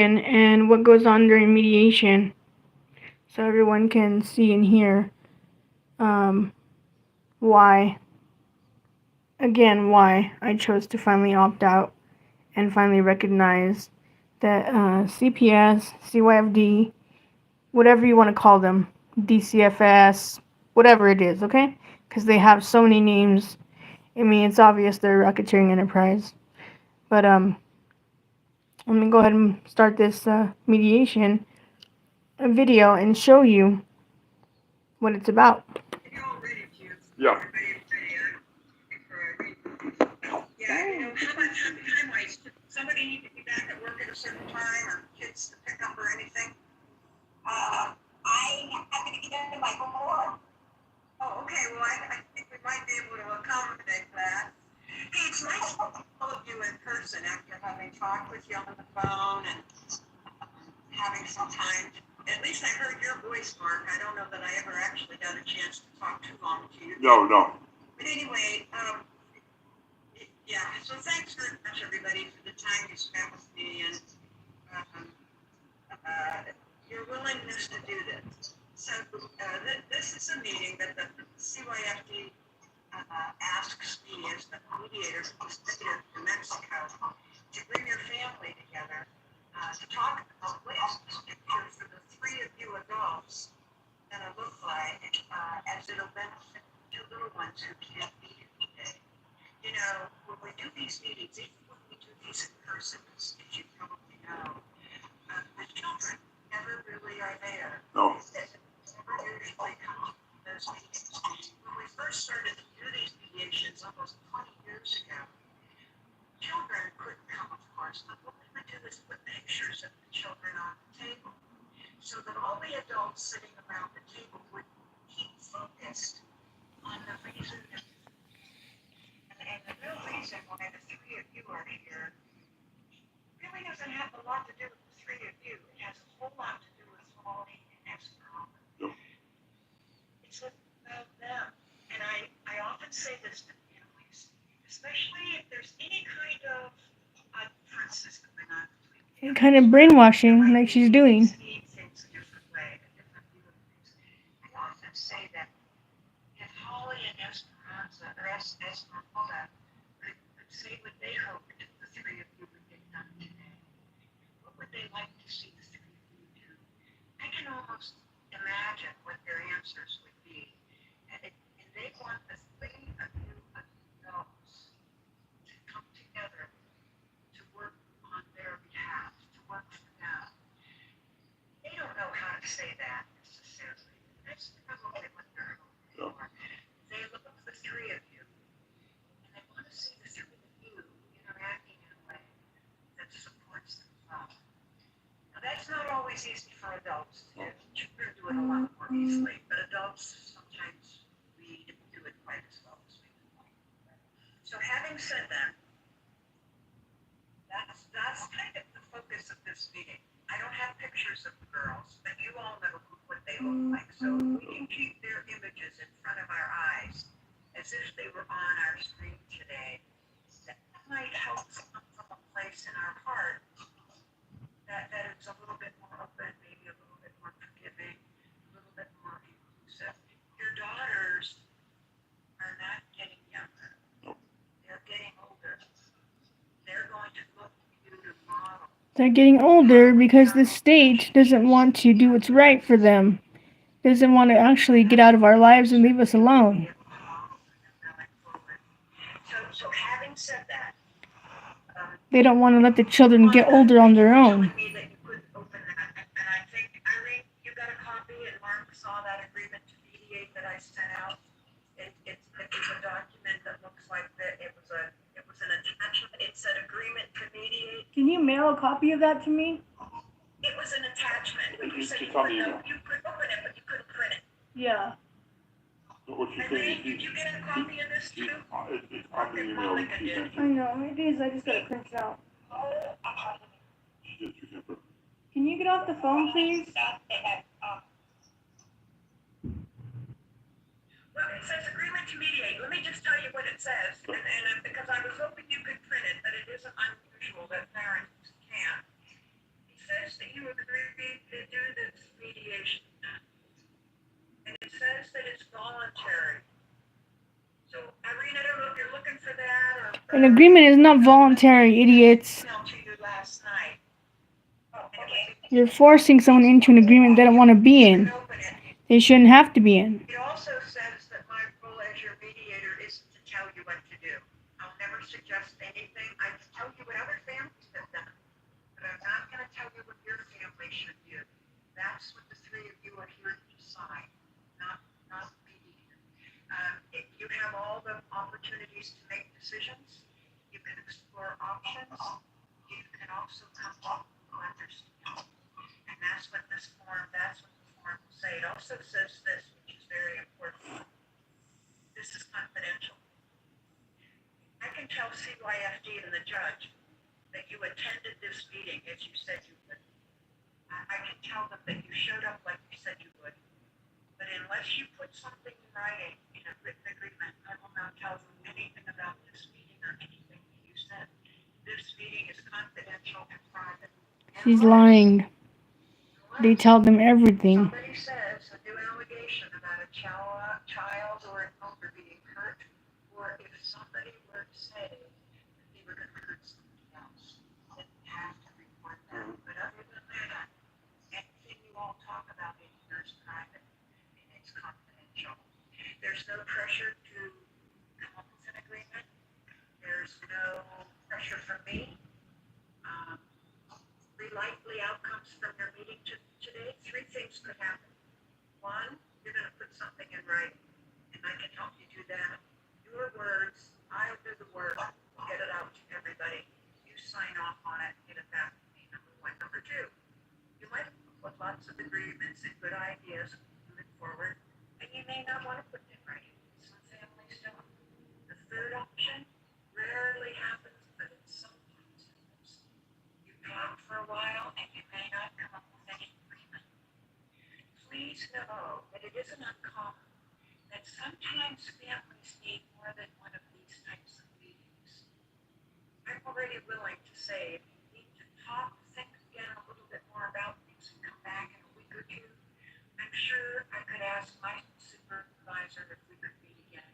and what goes on during mediation, so everyone can see and hear um, why, why I chose to finally opt out and finally recognize that CPS, CYFD, whatever you want to call them, DCFS, whatever it is, okay? Because they have so many names. I mean, it's obvious they're a racketeering enterprise. But let me go ahead and start this mediation video and show you what it's about. Yeah. Yeah, how about time-wise? Somebody need to be back at work at a certain time, or kids to pick up or anything? I have to get into my homework. Oh, okay. Well, I think we might be able to accommodate that. Hey, it's nice to see all of you in person after having talked with you on the phone and having some time. At least I heard your voice, Mark. I don't know that I ever actually got a chance to talk too long to you. No. But anyway, yeah, so thanks very much, everybody, for the time you spent with me and your willingness to do this. So this is a meeting that the CYFD asks me as the mediator from the state of New Mexico to bring your family together to talk about what is this picture for the three of you adults going to look like as it'll benefit two little ones who can't be here today. You know, when we do these meetings, even when we do these in person, as you probably know, the children never really are there. No. They never usually come to those meetings. When we first started to do these mediations almost 20 years ago, children couldn't come, of course, but what we would do is put pictures of the children on the table so that all the adults sitting around the table would keep focused on the reason that and the real reason why the three of you are here really doesn't have a lot to do with the three of you. It has a whole lot to do with Molly and Esmeralda. Yep. It's about them. And I often say this to families, especially if there's any kind of differences going on between families. Kind of brainwashing, like she's doing. See things a different way, a different view of things. I often say that if Holly and Esperanza, or Esmeralda, could say what they hoped the three of you would get done today, what would they like to see the three of you do? I can almost imagine what their answers would be. And they want the three of you adults to come together to work on their behalf, to work for them. They don't know how to say that necessarily. That's probably what they're hoping for. They love the three of you, and they want to see the three of you interacting in a way that supports them well. Now, that's not always easy for adults to do. Children do it a lot more easily, but adults sometimes we don't do it quite as well as we would like. So having said that, that's kind of the focus of this meeting. I don't have pictures of the girls, but you all know what they look like. So we can keep their images in front of our eyes as if they were on our screen today. That might help come from a place in our heart that is a little bit more open, maybe a little bit more forgiving, a little bit more inclusive. Your daughters are not getting younger. They're getting older. They're going to look to you to model. They're getting older because the state doesn't want to do what's right for them. Doesn't want to actually get out of our lives and leave us alone. So having said that, They don't want to let the children get older on their own. telling me that you couldn't open that, and I think, Irene, you got a copy, and Mark saw that agreement to mediate that I sent out. It was a document that looks like that. It was an attachment. It said agreement to mediate. Can you mail a copy of that to me? It was an attachment. You said you It's on the could email. open it, but you couldn't print it. Yeah. What you say Irene, did you get a copy of this too? It's on the email that she sent I you. know, it is. I just gotta print it out. She sent it. Can you get off the phone, please? Well, it says agreement to mediate. Let me just tell you what it says, and because I was hoping you could print it, but it isn't unusual that parents can't. It says that you agreed to do this mediation. And it says that it's voluntary. So, Irene, I don't know if you're looking for that or... An agreement is not voluntary, idiots. To you last night. You're forcing someone into an agreement they don't want to be in. They shouldn't have to be in. It also says that my role as your mediator isn't to tell you what to do. I'll never suggest anything. I can tell you what other families have done, but I'm not going to tell you what your family should do. That's what the three of you are here to decide, not the mediator. You have all the opportunities to make decisions. You can explore options. You can also come up with understanding. And that's what the form will say. It also says this, which is very important. This is confidential. I can tell CYFD and the judge that you attended this meeting as you said you would. I can tell them that you showed up like you said you would. But unless you put something in writing in a written agreement, I will not tell them anything about this meeting or anything that you said. This meeting is confidential and private. She's lying. They tell them everything. Somebody says a new allegation about a child or an elder being hurt, or if somebody were to say that they were going to hurt somebody else, then you have to report that. But other than that, anything you all talk about in here is private and it's confidential. There's no pressure to come up with an agreement. There's no pressure from me. Three likely outcomes from your meeting today. Three things could happen. One, you're going to put something in writing, and I can help you do that. Your words, I'll do the work, get it out to everybody. You sign off on it, get it back to me, number one. Number two, you might put lots of agreements and good ideas moving forward, and you may not want to put it in writing. Some families don't. The third option rarely happens, but it sometimes happens. You talk for a while, and you may not come up with any agreement. Please know that it isn't uncommon that sometimes families need more than one of these types of meetings. I'm already willing to say if you need to talk, think again a little bit more about things and come back in a week or two, I'm sure I could ask my supervisor if we could meet again.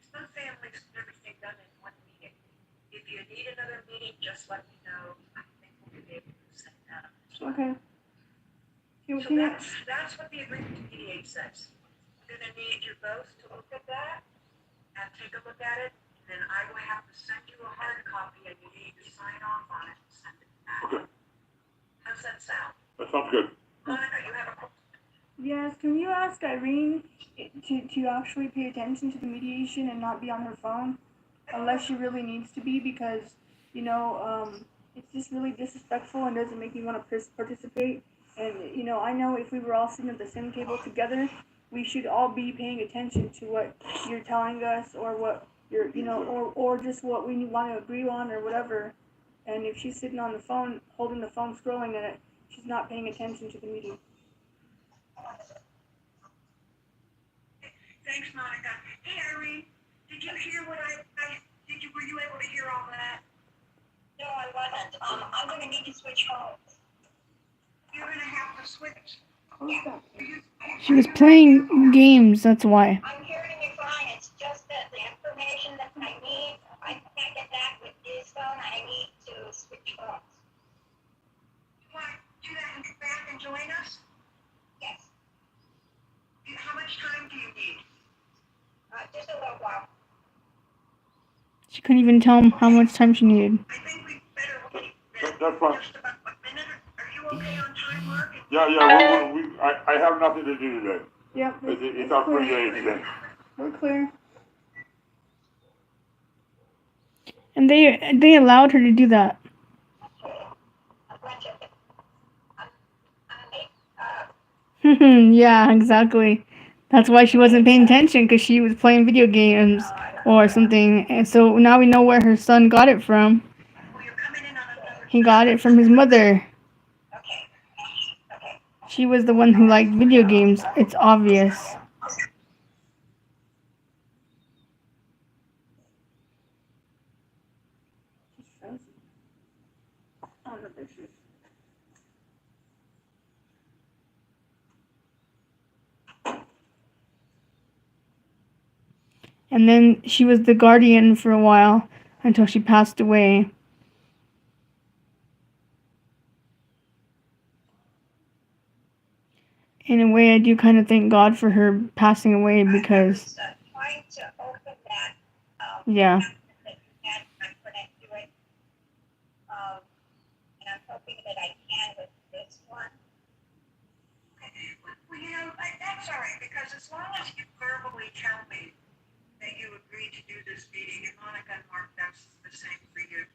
Some families get everything done in one meeting. If you need another meeting, just let me know. I think we'll be able to set that up. Okay. So that's what the agreement to mediate says. I'm going to need you both to look at that and take a look at it, and then I will have to send you a hard copy, and you need to sign off on it and send it back. Okay, How's that sound? that sounds good. Monica, you have a question? Yes, can you ask Irene to actually pay attention to the mediation and not be on her phone? Unless she really needs to be, because, it's just really disrespectful and doesn't make me want to participate. And, I know if we were all sitting at the same table together, we should all be paying attention to what you're telling us or what you're, or just what we want to agree on or whatever. And if she's sitting on the phone, holding the phone, scrolling in it, she's not paying attention to the meeting. Thanks, Monica. Hey, Irene, did you hear what were you able to hear all that? No, I wasn't. I'm going to need to switch phones. You're going to have to switch. She was playing games, that's why. I'm hearing you fine. It's just that the information that I need, I can't get that with this phone. I need to switch phones. You want to do that and get back and join us? Yes. How much time do you need? Just a little while. She couldn't even tell him how much time she needed. I think we better wait. That's fine. Just about a minute. Are you okay on time, Mark? Yeah, I have nothing to do today. Yep, It's our free day today. we're clear. And they allowed her to do that. A bunch of it. Yeah, exactly. That's why she wasn't paying attention, because she was playing video games or something. And so now we know where her son got it from. Well, you're coming in on another. He got it from his mother. Okay. Okay. She was the one who liked video games. It's obvious. And then she was the guardian for a while until she passed away. In a way, I do kind of thank God for her passing away because, I was trying to open that, yeah. document that you had, I couldn't do it. And I'm hoping that I can with this one. Well, that's all right, because as long as you verbally tell me that you agreed to do this meeting, and Monica and Mark, that's the same for you.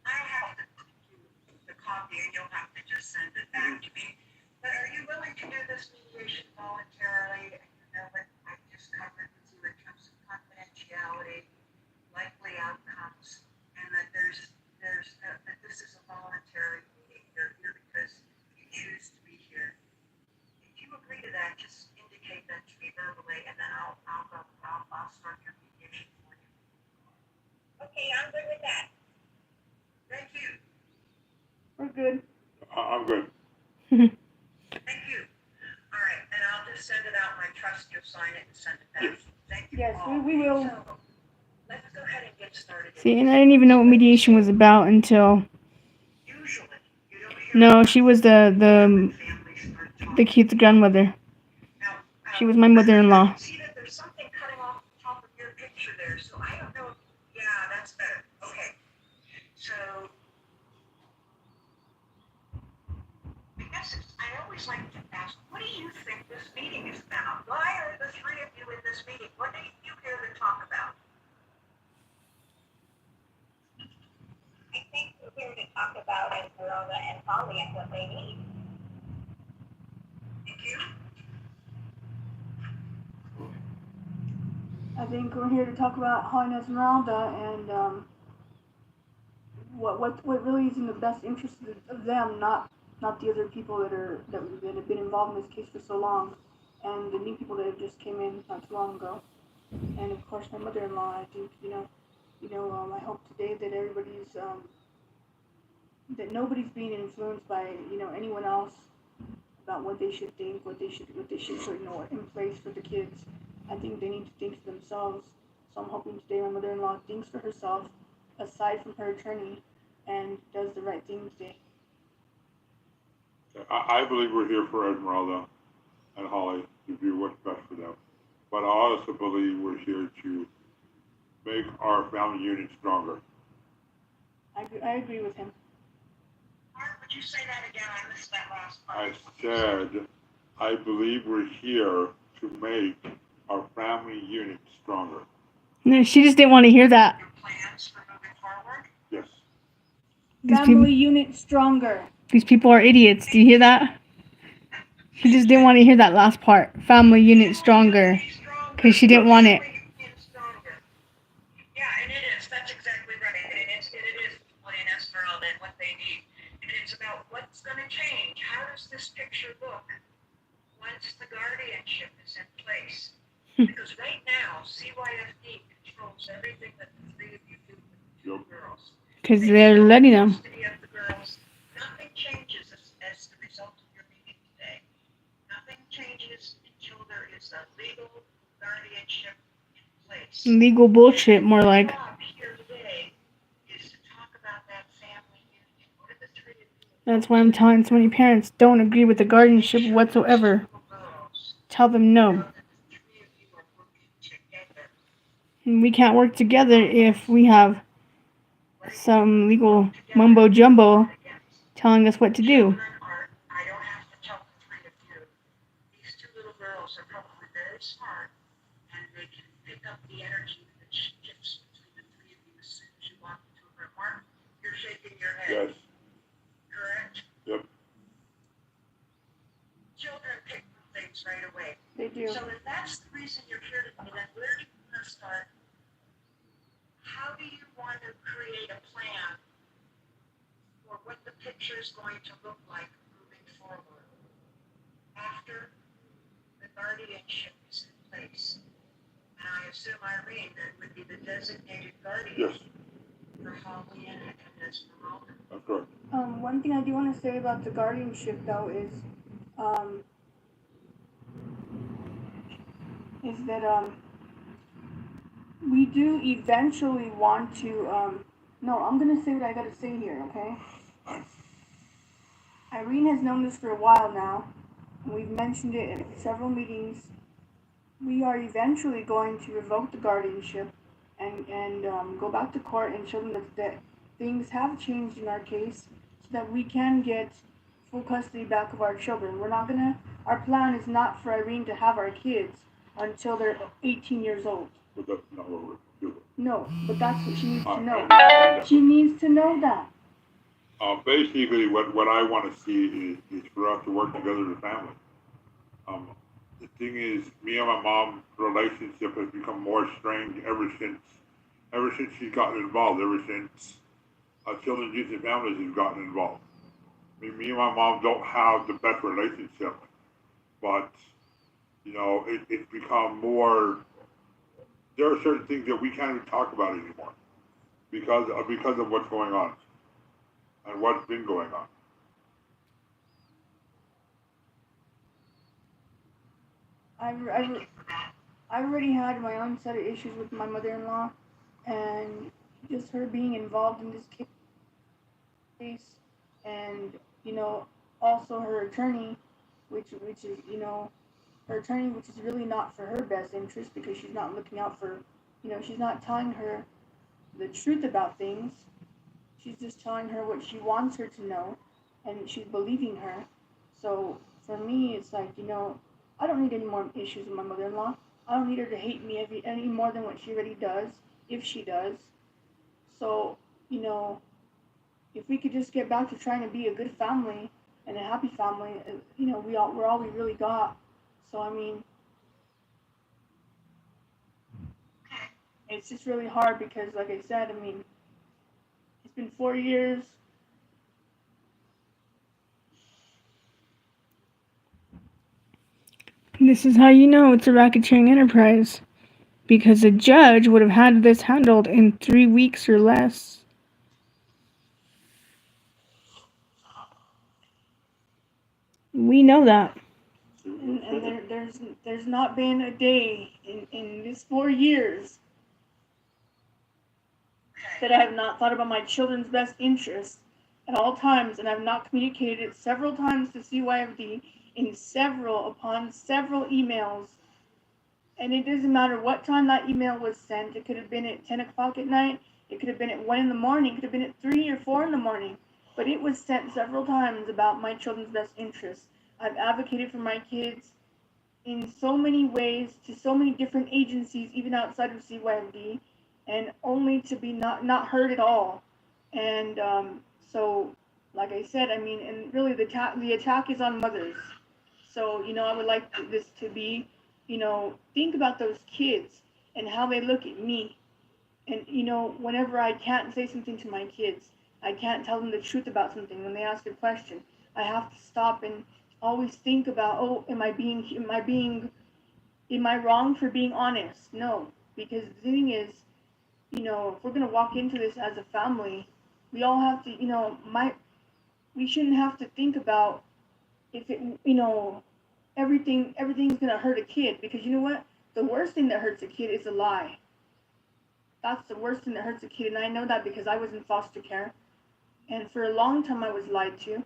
I'll have to do the copy, and you'll have to just send it back to me. But are you willing to do this mediation voluntarily? And you know what I just covered with you in terms of confidentiality, likely outcomes, and that that this is a voluntary meeting. You're here because you choose to be here. If you agree to that, just indicate that to me verbally, and then I'll start your mediation for you. Okay, I'm good with that. Thank you. We're good. I'm good. Thank you. All right, and I'll just send it out, and I trust you'll sign it and send it back. Yes. Thank you Yes, all. we will. So, let's go ahead and get started. See, and I didn't even know what mediation was about until. Usually, you don't hear No, about she was when families start talking. kid's grandmother. Now, She was my mother-in-law. I see that there's something cutting off the top of your picture there, so I don't know. Yeah, that's better. Okay. So, I always like to ask, what do you think this meeting is about? Why are the three of you in this meeting? What are you here to talk about? I think we're here to talk about Esmeralda and Holly and what they need. Thank you. I think we're here to talk about Holly and Esmeralda and what really is in the best interest of them, not the other people that have been involved in this case for so long, and the new people that have just came in not too long ago, and of course my mother-in-law. I think I hope today that everybody's that nobody's being influenced by anyone else about what they should think, what they should put in place for the kids. I think they need to think for themselves. So I'm hoping today my mother-in-law thinks for herself, aside from her attorney, and does the right thing today. I believe we're here for Esmeralda and Holly to do what's best for them. But I also believe we're here to make our family unit stronger. I agree with him. Mark, would you say that again? I missed that last part. I said, I believe we're here to make our family unit stronger. No, she just didn't want to hear that. Your plans for moving forward? Yes. Family unit stronger. These people are idiots. Do you hear that? She just didn't want to hear that last part. Family unit stronger. Because she didn't want it. Yeah, and it is. That's exactly right. And it is Holly and Esmeralda and what they need. And it's about what's going to change. How does this picture look once the guardianship is in place? Because right now, CYFD controls everything that the three of you do with the two girls. Because they're letting them. Custody of the girls. Nothing changes as the result of your meeting today. Nothing changes until there is a legal guardianship in place. Legal bullshit, more like. Our job here today is to talk about that family unit. What are the three of you? That's why I'm telling so many parents don't agree with the guardianship whatsoever. Tell them no. And we can't work together if we have some legal mumbo jumbo telling us what to do. I don't have to tell the three of you. These two little girls are probably very smart, and they can pick up the energy that shifts between the three of you as soon as you walk into a room. Mark, you're shaking your head. Yes. Correct? Yep. Children pick things right away. They do. So if that's the reason you're here today, then where do you want to start? How do you want to create a plan for what the picture is going to look like moving forward after the guardianship is in place? And I assume Irene then would be the designated guardian Yes. for Holly and Esmeralda. That's correct. One thing I do want to say about the guardianship, though, is that We do eventually want to, no, I'm gonna say what I gotta say here, okay? Irene has known this for a while now, and we've mentioned it in several meetings. We are eventually going to revoke the guardianship and go back to court and show them that things have changed in our case so that we can get full custody back of our children. Our plan is not for Irene to have our kids until they're 18 years old. But that's not what we're doing. No, but that's what she needs to know. I She needs to know that. basically, what I want to see is for us to work together as a family. Um, the thing is, me and my mom's relationship has become more strained ever since she's gotten involved. Ever since Children's Youth and Families has gotten involved. I mean, me and my mom don't have the best relationship, but it's become more. There are certain things that we can't even talk about anymore because of what's going on and what's been going on. I've already had my own set of issues with my mother-in-law, and just her being involved in this case, and also her attorney, which is her attorney, which is really not for her best interest because she's not looking out for, she's not telling her the truth about things. She's just telling her what she wants her to know, and she's believing her. So for me, it's like, I don't need any more issues with my mother-in-law. I don't need her to hate me any more than what she already does, if she does. So, if we could just get back to trying to be a good family and a happy family, we're all we really got. So I mean, it's just really hard because, like I said, I mean, it's been 4 years. This is how you know it's a racketeering enterprise, because a judge would have had this handled in 3 weeks or less. We know that. And there's not been a day in these 4 years that I have not thought about my children's best interests at all times, and I've not communicated it several times to CYFD in several emails. And it doesn't matter what time that email was sent. It could have been at 10 o'clock at night. It could have been at 1 in the morning. It could have been at 3 or 4 in the morning. But it was sent several times about my children's best interests. I've advocated for my kids in so many ways to so many different agencies, even outside of CYFD, and only to be not heard at all. And so, like I said, I mean, and really the attack is on mothers. So, I would like this to be, think about those kids and how they look at me. And, whenever I can't say something to my kids, I can't tell them the truth about something when they ask a question, I have to stop and always think about, oh, am I wrong for being honest? No, because the thing is, if we're going to walk into this as a family, we all have to, we shouldn't have to think about if it, everything's going to hurt a kid, because you know what? The worst thing that hurts a kid is a lie. That's the worst thing that hurts a kid, and I know that because I was in foster care, and for a long time I was lied to.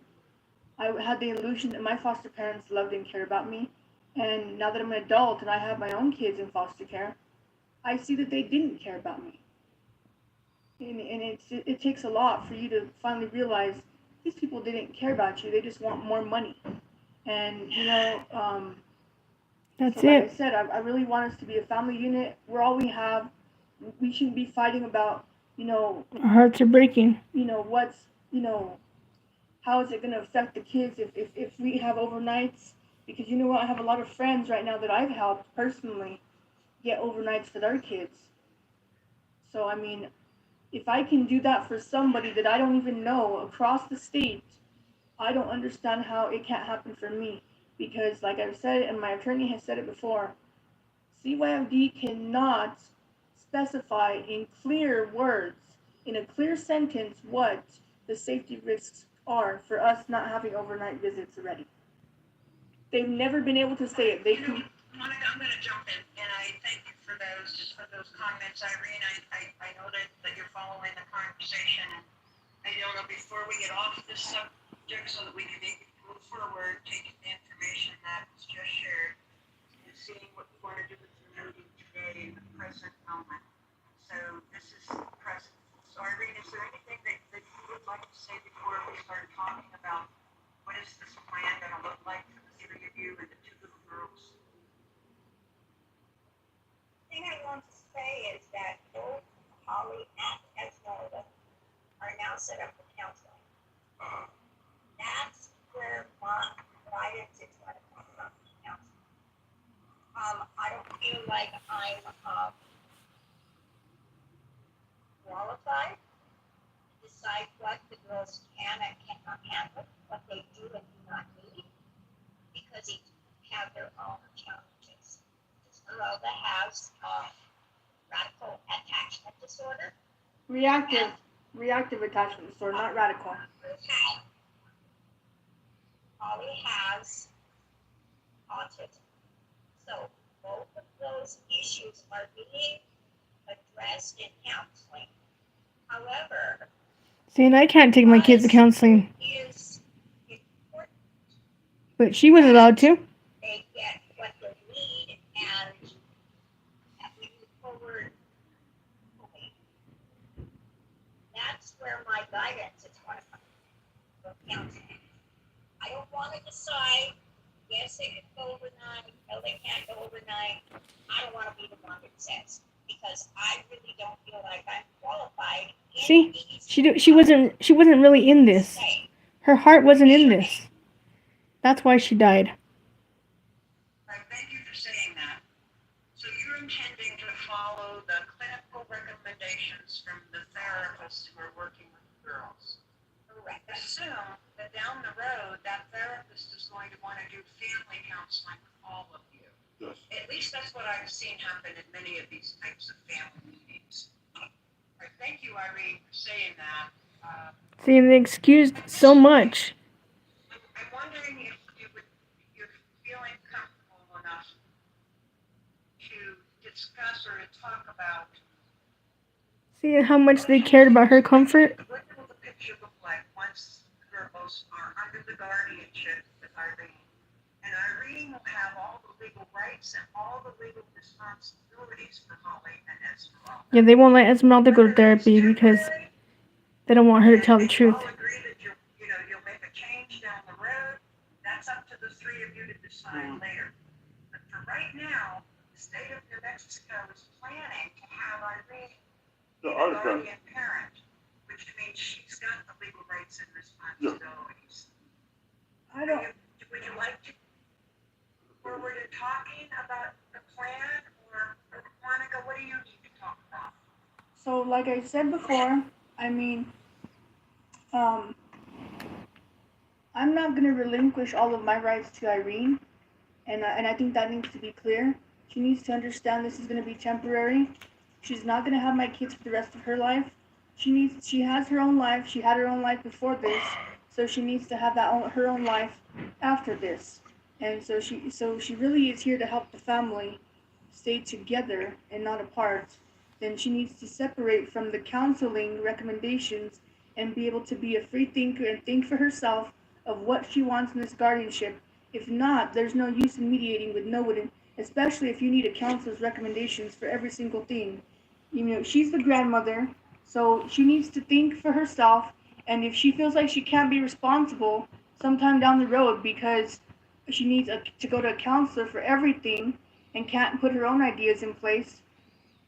I had the illusion that my foster parents loved and cared about me, and now that I'm an adult and I have my own kids in foster care, I see that they didn't care about me. And it takes a lot for you to finally realize these people didn't care about you. They just want more money. And that's so like it. I said, I really want us to be a family unit. We're all we have. We shouldn't be fighting about, our hearts are breaking. How is it going to affect the kids if we have overnights? Because you know what, I have a lot of friends right now that I've helped personally get overnights for their kids. So I mean, if I can do that for somebody that I don't even know across the state, I don't understand how it can't happen for me. Because like I've said, and my attorney has said it before, CYFD cannot specify in clear words, in a clear sentence, what the safety risks are for us not having overnight visits already. They've never been able to say it. Monica, I'm going to jump in, and I thank you for those comments, Irene. I know that you're following the conversation, and I don't know, before we get off this subject, so that we can maybe move forward, taking the information that was just shared, and seeing what we want to do with the meeting today in the present moment. So this is present. So Irene, is there anything that you would like to say before we start talking about what is this plan going to look like for the three of you and the two little girls? The thing I want to say is that both Holly and Esmeralda are now set up for counseling. That's where my guidance is going to come from, counseling. I don't feel like I'm qualified to decide what the girls can and cannot handle, what they do and do not need, because each have their own challenges. Esmeralda has radical attachment disorder. Reactive attachment disorder, not radical. Holly has autism. So both of those issues are being addressed in counseling. However, See, and I can't take my kids to counseling, is important but she was allowed to. they get what they need and that we move forward. That's where my guidance is going to come from counseling. I don't want to decide, yes, they can go overnight, no, they can't go overnight. I don't want to be the one that says, because I really don't feel like I'm qualified. See, she wasn't really in this. Her heart wasn't in this. That's why she died. Right, thank you for saying that. So you're intending to follow the clinical recommendations from the therapists who are working with the girls. Correct. Assume that down the road, that therapist is going to want to do family counseling with all of you. Yes. At least that's what I've seen happen in many of these types of family meetings. Right, thank you, Irene, for saying that. See, and they excused so much. I'm wondering if you're feeling comfortable enough to discuss or to talk about. See how much they cared about her comfort? What will the picture look like once the girls are under the guardianship with Irene? And Irene will have all the legal rights and all the legal responsibilities for Holly and Esmeralda. Yeah, they won't let Esmeralda go to therapy because they don't want her to tell the truth. I'll agree that you'll make a change down the road. That's up to the three of you to decide later. But for right now, the state of New Mexico is planning to have Irene be a guardian parent, which means she's got the legal rights and responsibilities. Would you like to forward in talking about the plan, or Monica, what do you need to talk about? So, like I said before, I mean, I'm not going to relinquish all of my rights to Irene, and I think that needs to be clear. She needs to understand this is going to be temporary. She's not going to have my kids for the rest of her life. She has her own life. She had her own life before this, so she needs to have her own life after this. And so she really is here to help the family stay together and not apart. Then she needs to separate from the counseling recommendations and be able to be a free thinker and think for herself of what she wants in this guardianship. If not, there's no use in mediating with nobody, especially if you need a counselor's recommendations for every single thing. You know, she's the grandmother, so she needs to think for herself, and if she feels like she can't be responsible sometime down the road because she needs to go to a counselor for everything and can't put her own ideas in place,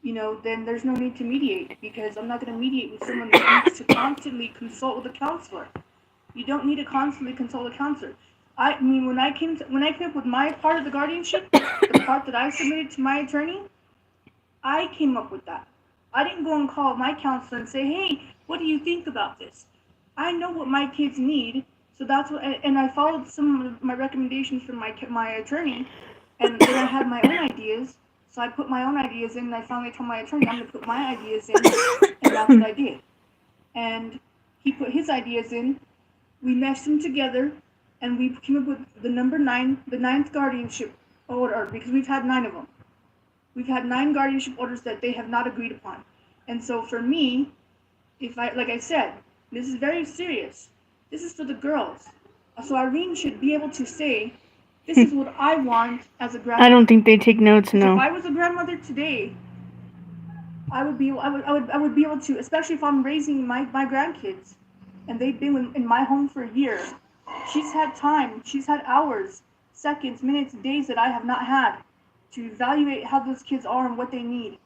you know, then there's no need to mediate, because I'm not going to mediate with someone that needs to constantly consult with a counselor. You don't need to constantly consult a counselor. I mean, when I came up with my part of the guardianship, the part that I submitted to my attorney, I came up with that. I didn't go and call my counselor and say, hey, what do you think about this? I know what my kids need, so that's what, and I followed some of my recommendations from my attorney, and then I had my own ideas, so I put my own ideas in, and I finally told my attorney I'm going to put my ideas in, and that's what I did. And he put his ideas in, we meshed them together, and we came up with the number 9, the 9th guardianship order, because we've had 9 of them. We've had 9 guardianship orders that they have not agreed upon. And so for me, like I said, this is very serious. This is for the girls. So Irene should be able to say, this is what I want as a grandmother. I don't think they take notes, If no. I was a grandmother today, I would be able to, especially if I'm raising my grandkids, and they've been in my home for a year. She's had time, she's had hours, seconds, minutes, days that I have not had to evaluate how those kids are and what they need.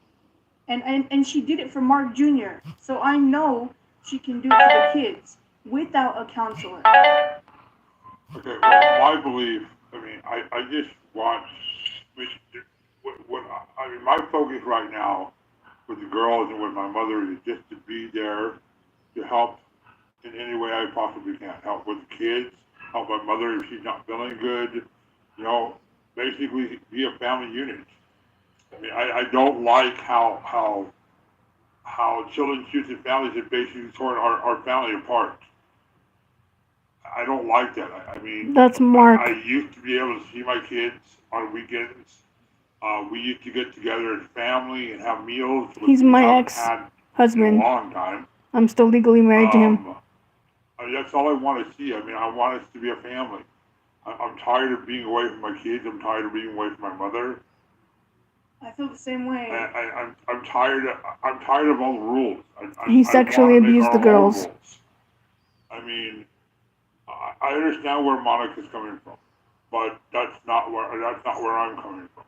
And she did it for Mark Jr. So I know she can do it for the kids without a counselor. Okay, well, my belief, I just want, my focus right now with the girls and with my mother is just to be there to help in any way I possibly can. Help with the kids, help my mother if she's not feeling good, basically be a family unit. I don't like how children choosing families have basically torn our family apart. I don't like that. That's Mark. I used to be able to see my kids on weekends. We used to get together as family and have meals. He's we my haven't had in a ex-husband. long time. I'm still legally married to him. That's all I want to see. I want us to be a family. I'm tired of being away from my kids. I'm tired of being away from my mother. I feel the same way. I'm tired. I'm tired of all the rules. He sexually abused the girls. I understand where Monica's coming from, but that's not where I'm coming from.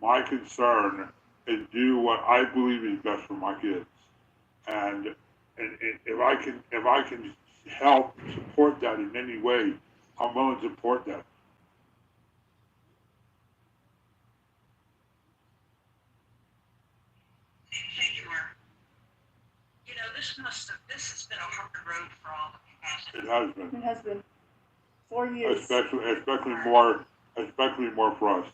My concern is do what I believe is best for my kids, and if I can help support that in any way, I'm willing to support that. Thank you, Mark. This has been a hard road for all of you, hasn't it? It has been. It has been 4 years. Especially more for us.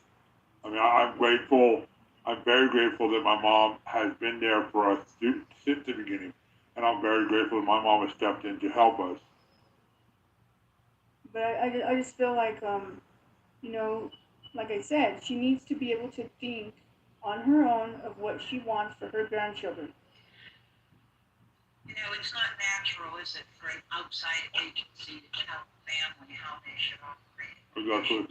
I'm grateful. I'm very grateful that my mom has been there for us since the beginning, and I'm very grateful that my mom has stepped in to help us. But I just feel like, like I said, she needs to be able to think on her own of what she wants for her grandchildren. It's not natural, is it, for an outside agency to tell the family how they should operate? Exactly.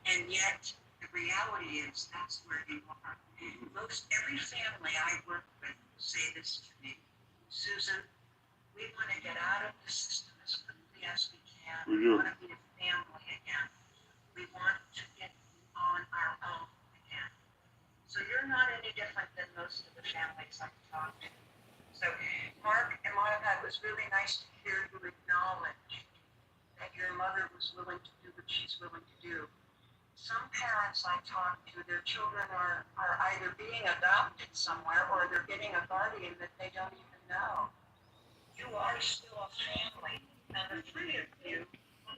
And yet, the reality is that's where you are. Most every family I work with will say this to me, Susan, we want to get out of the system as quickly as we can. We want to be a family again. We want to get on our own again. So you're not any different than most of the families I've talked to. So, Mark and Monica, it was really nice to hear you acknowledge that your mother was willing to do what she's willing to do. Some parents I talk to, their children are either being adopted somewhere or they're getting a guardian that they don't even know. You are still a family. Now, the three of you,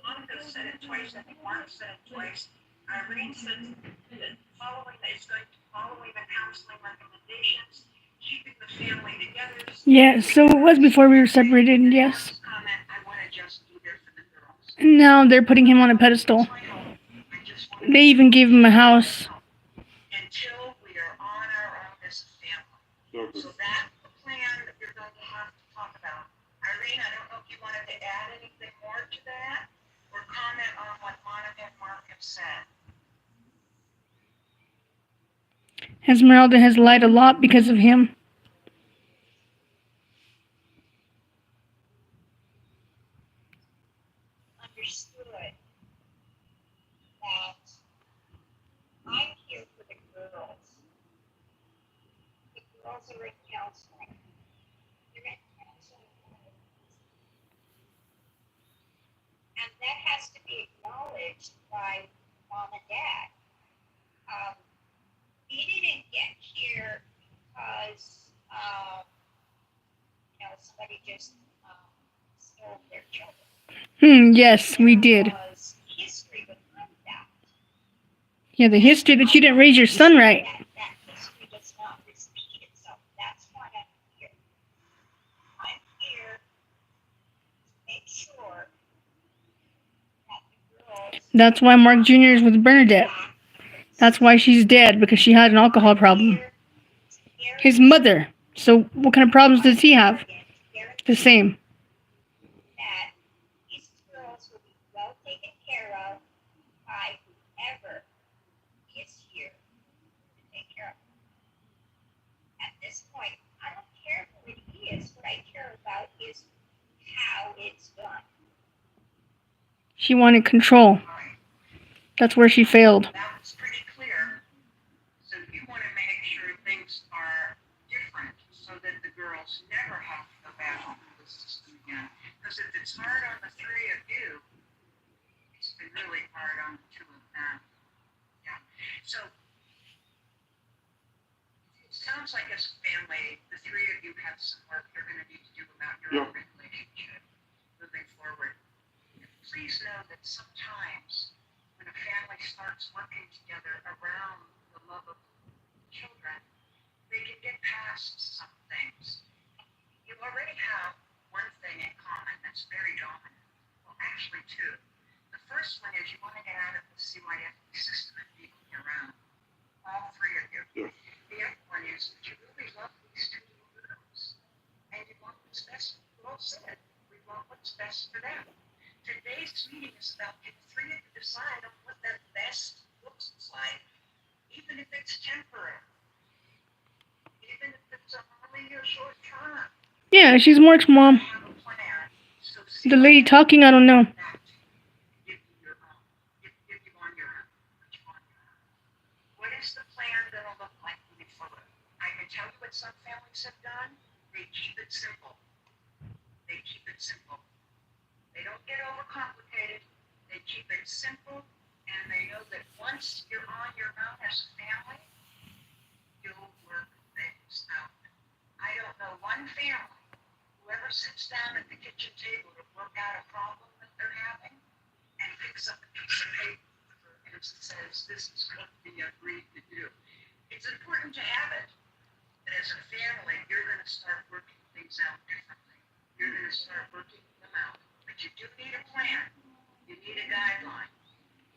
Monica said it twice, I think Mark said it twice, Irene said that following the counseling recommendations, keeping the family together. Yeah, so it was before we were separated, yes. Now they're putting him on a pedestal. They even gave him a house. Until we are on our own as a family. So that's the plan that you're going to have to talk about. Irene, I don't know if you wanted to add anything more to that or comment on what Monica and Mark have said. Esmeralda has lied a lot because of him. Understood that I'm here for the girls. The girls are in counseling. They're in counseling. And that has to be acknowledged by mom and dad. We didn't get here because, somebody just stole their children. Yes, we did. There was history behind that. Yeah, the history that you didn't raise your son right. That history does not repeat itself. That's why I'm here. I'm here to make sure that the girls. That's why Mark Jr. is with Bernadette. That's why she's dead, because she had an alcohol problem. His mother. So what kind of problems does he have? The same. That these girls will be well taken care of by whoever is here to take care of them. At this point, I don't care who it is. What I care about is how it's done. She wanted control. That's where she failed. That was pretty clear. So you want to make sure things are different so that the girls never have to go back into the system again. Because if it's hard on the three of you, it's been really hard on the two of them. Yeah. So it sounds like as a family, the three of you have some work you're going to need to do about your own relationship moving forward. Please know that sometimes when a family starts working together around the love of children, they can get past some things. You already have one thing in common that's very dominant. Well, actually two. The first one is you want to get out of the CYFD system and be around. All three of you. Yes. The other one is that you really love these two girls. And you want what's best. You all said we want what's best for them. Today's meeting is about getting three of you to decide on what that best looks like, even if it's temporary, even if it's only a short term. Yeah, she's Mark's mom. Have a plan. So The lady talking, I don't know. give you your own. Give you on your own. What you want your own. What is the plan that'll look like moving forward? I can tell you what some families have done. They keep it simple. They keep it simple. They don't get overcomplicated. They keep it simple, and they know that once you're on your own as a family, you'll work things out. I don't know one family who ever sits down at the kitchen table to work out a problem that they're having and picks up a piece of paper and says, this is what we agreed to do. It's important to have it, but as a family, you're going to start working things out differently. You're going to start working them out. But you do need a plan. You need a guideline.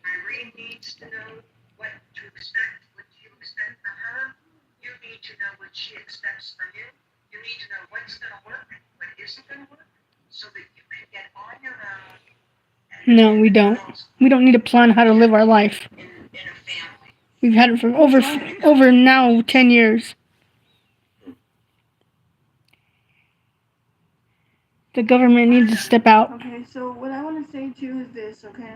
Irene needs to know what to expect. What do you expect from her? You need to know what she expects from you. You need to know what's going to work, what isn't going to work, so that you can get on your own. No, we don't. We don't need to plan how to live our life. In a family. We've had it for over now 10 years. The government needs to step out. Okay, so what I want to say too is this, okay?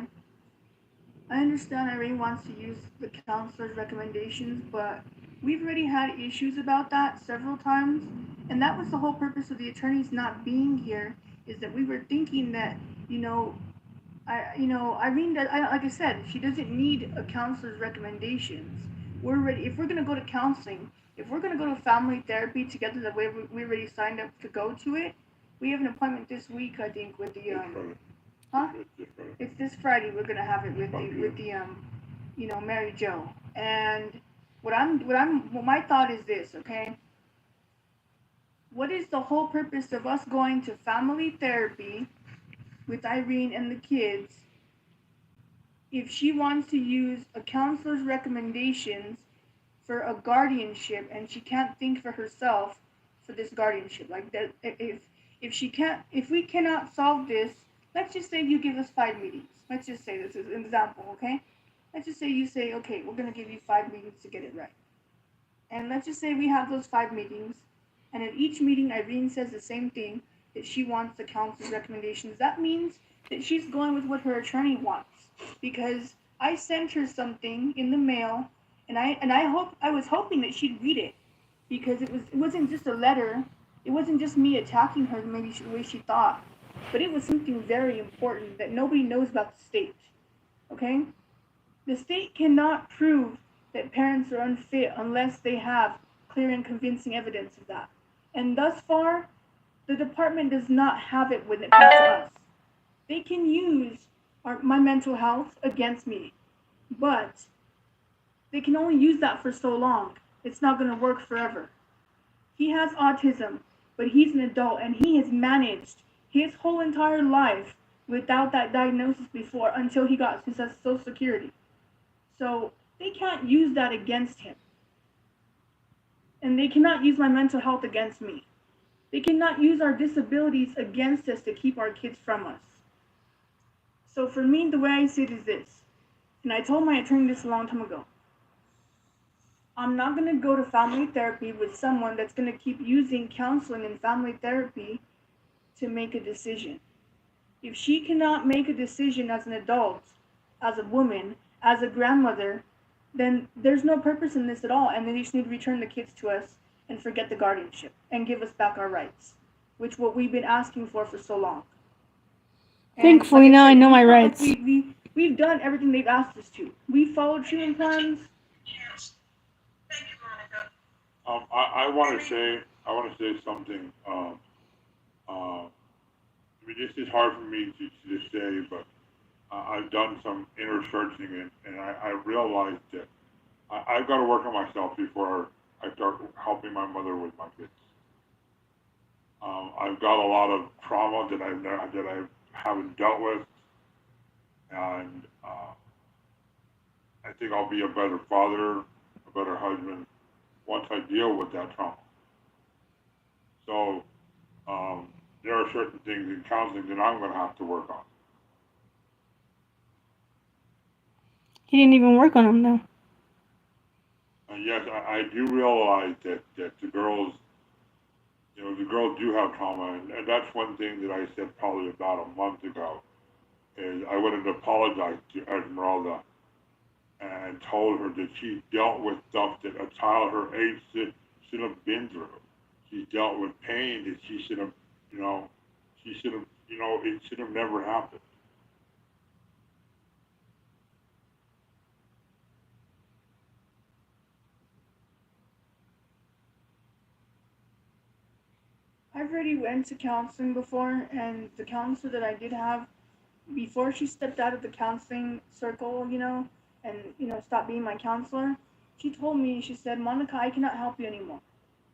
I understand Irene wants to use the counselor's recommendations, but we've already had issues about that several times, and that was the whole purpose of the attorneys not being here, is that we were thinking that, Irene, like I said, she doesn't need a counselor's recommendations. We're ready, if we're going to go to counseling, if we're going to go to family therapy together the way we already signed up to go to it, we have an appointment this week, I think, with the, It's this Friday. We're gonna have it with the Mary Jo. And my thought is this, okay? What is the whole purpose of us going to family therapy with Irene and the kids if she wants to use a counselor's recommendations for a guardianship and she can't think for herself for this guardianship? Like that, if we cannot solve this, let's just say you give us 5 meetings. Let's just say this is an example, okay? Let's just say you say, okay, we're going to give you 5 meetings to get it right. And let's just say we have those 5 meetings, and at each meeting Irene says the same thing, that she wants the counselor's recommendations. That means that she's going with what her attorney wants. Because I sent her something in the mail, and I was hoping that she'd read it, because it wasn't just a letter. It wasn't just me attacking her maybe the way she thought, but it was something very important that nobody knows about the state. Okay? The state cannot prove that parents are unfit unless they have clear and convincing evidence of that. And thus far, the department does not have it when it comes to us. They can use my mental health against me, but they can only use that for so long. It's not going to work forever. He has autism, but he's an adult, and he has managed his whole entire life without that diagnosis before, until he got his Social Security. So they can't use that against him. And they cannot use my mental health against me. They cannot use our disabilities against us to keep our kids from us. So for me, the way I see it is this, and I told my attorney this a long time ago. I'm not going to go to family therapy with someone that's going to keep using counseling and family therapy to make a decision. If she cannot make a decision as an adult, as a woman, as a grandmother, then there's no purpose in this at all, and they just need to return the kids to us and forget the guardianship and give us back our rights, which what we've been asking for so long. And Thankfully, now I know my rights. We've done everything they've asked us to. We followed treatment plans. Yes. Thank you, Veronica. I want to say something. I mean, this is hard for me to say, but I've done some inner searching, and I realized that I've got to work on myself before I start helping my mother with my kids. I've got a lot of trauma that I haven't dealt with, and I think I'll be a better father, a better husband once I deal with that trauma. So there are certain things in counseling that I'm going to have to work on. He didn't even work on them though. And yes, I do realize that the girls, the girls do have trauma, and that's one thing that I said probably about a month ago, is I went and apologized to Esmeralda and told her that she dealt with stuff that a child her age should have been through. She dealt with pain that she should have, it should have never happened. I've already went to counseling before, and the counselor that I did have, before she stepped out of the counseling circle, and, stopped being my counselor, she told me, she said, Monica, I cannot help you anymore.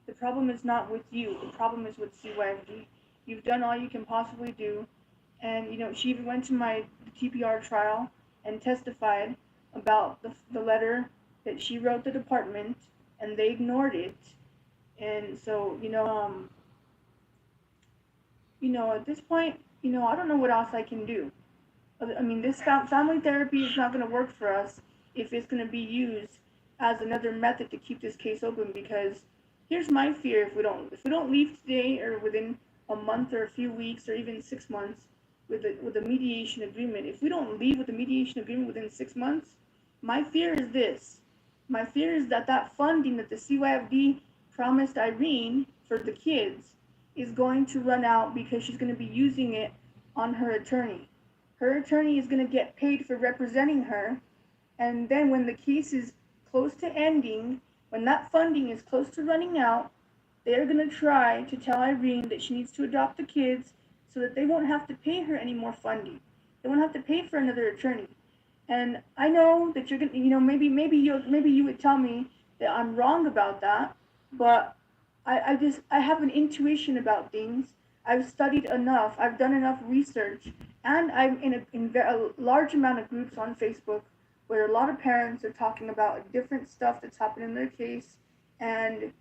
The problem is not with you. The problem is with CYFD. You've done all you can possibly do. And, she even went to my TPR trial and testified about the letter that she wrote the department, and they ignored it. And so, at this point, I don't know what else I can do. I mean, this family therapy is not going to work for us if it's going to be used as another method to keep this case open. Because here's my fear: if we don't leave today, or within a month, or a few weeks, or even 6 months, with a mediation agreement, if we don't leave with a mediation agreement within 6 months, my fear is this: my fear is that funding that the CYFD promised Irene for the kids is going to run out, because she's going to be using it on her attorney. Her attorney is going to get paid for representing her, and then when the case is close to ending, when that funding is close to running out, they're going to try to tell Irene that she needs to adopt the kids so that they won't have to pay her any more funding. They won't have to pay for another attorney. And I know that you're going to, maybe you would tell me that I'm wrong about that, but I have an intuition about things. I've studied enough. I've done enough research, and I'm in a large amount of groups on Facebook where a lot of parents are talking about different stuff that's happened in their case. And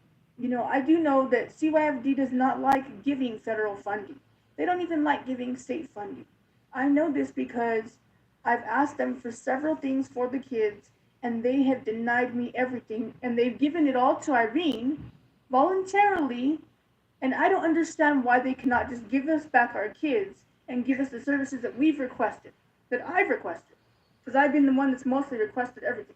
I do know that CYFD does not like giving federal funding. They don't even like giving state funding. I know this because I've asked them for several things for the kids, and they have denied me everything, and they've given it all to Irene voluntarily, and I don't understand why they cannot just give us back our kids and give us the services that we've requested, that I've requested, because I've been the one that's mostly requested everything.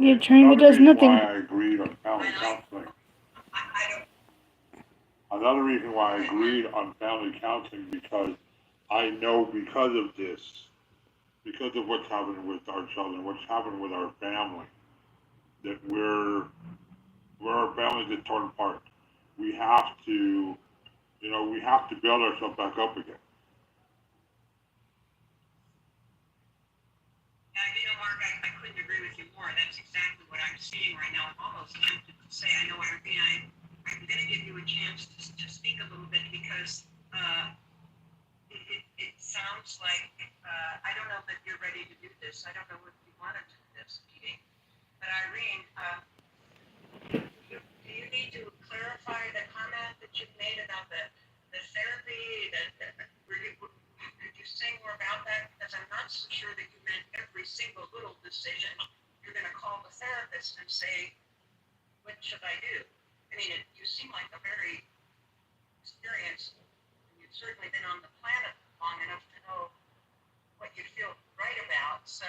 The attorney that does nothing. Why I agreed on family counseling. Another reason why I agreed on family counseling, because I know because of this, because of what's happened with our children, what's happened with our family, that we're our families are torn apart. We have to, build ourselves back up again. Yeah, Mark, I couldn't agree with you more. That's exactly what I'm seeing right now. I'm almost tempted to say, I know, Irene, I'm going to give you a chance to speak a little bit, because it sounds like, I don't know that you're ready to do this. I don't know if you want to do this, Irene, do you need to clarify the comment that you've made about the therapy? Could you say more about that? Because I'm not so sure that you meant every single little decision. You're going to call the therapist and say, what should I do? I mean, you seem like a very experienced, and you've certainly been on the planet long enough to know what you feel right about. So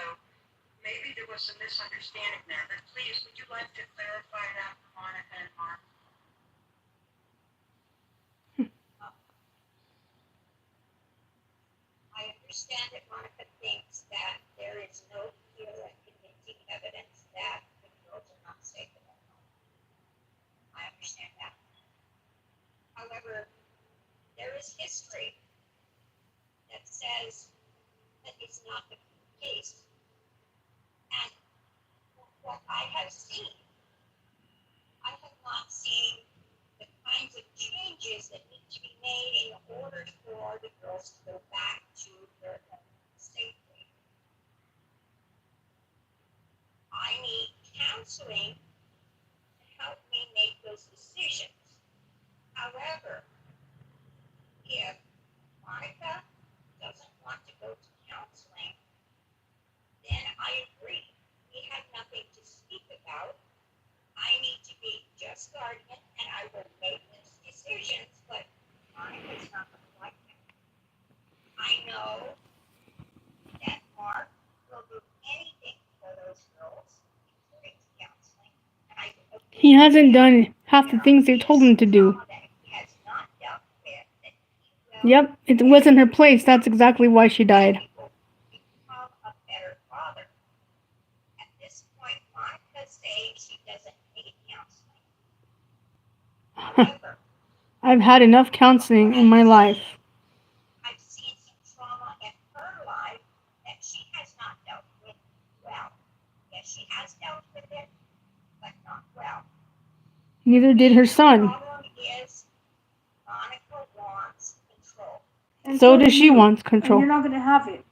maybe there was some misunderstanding there, but please, would you like to clarify that for Monica and Mark? I understand that Monica thinks that there is no clear and convincing evidence that the girls are not safe in their home. I understand that. However, there is history that says that it's not the case. And what I have seen, I have not seen the kinds of changes that need to be made in order for the girls to go back to their home safely. I need counseling to help me make those decisions. However, if Monica doesn't want to go to counseling, then I agree. We have nothing to speak about. I need to be just guardian and I will make those decisions, but Monica's not going to like that. I know that Mark will do anything for those girls, including counseling. And I He hasn't done half the things they told him to do. he has not dealt with that he will Yep, it wasn't her place. That's exactly why she died. become a better father. At this point, Monica's saying she doesn't need counseling. However, I've had enough counseling in my life. I've seen some trauma in her life that she has not dealt with well. Yes, she has dealt with it, but not well. Neither did her The son. problem is Monica wants control. And So does do she you, wants and control. you're not going to have it.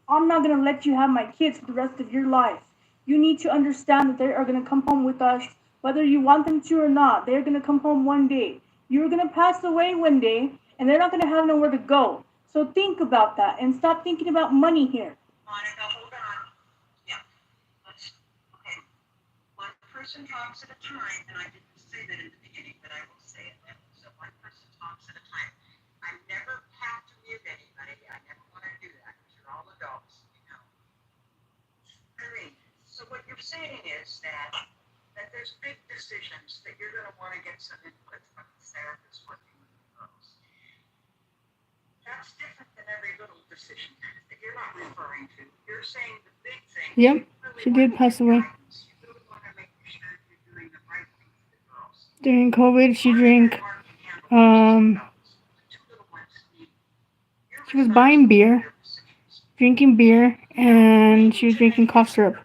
I'm not going to let you have my kids for the rest of your life. You need to understand that they are going to come home with us, whether you want them to or not. They're going to come home one day. You're going to pass away one day, and they're not going to have nowhere to go. So think about that and stop thinking about money here. Monica, hold on. Yeah. Okay. One person talks at a time, and I didn't say that in the beginning, but I will say it now. So one person talks at a time. I never have to mute anybody. I never want to do that because you're all adults, you know. Irene, so what you're saying is that there's big decisions that you're going to want to get some input from the therapist working with the girls. That's different than every little decision that you're not referring to. You're saying the big thing. Yep, Really she did pass away. You really want to make sure you're doing the right thing for the girls. During COVID, she drank, she was buying beer, drinking beer, and she was drinking cough syrup.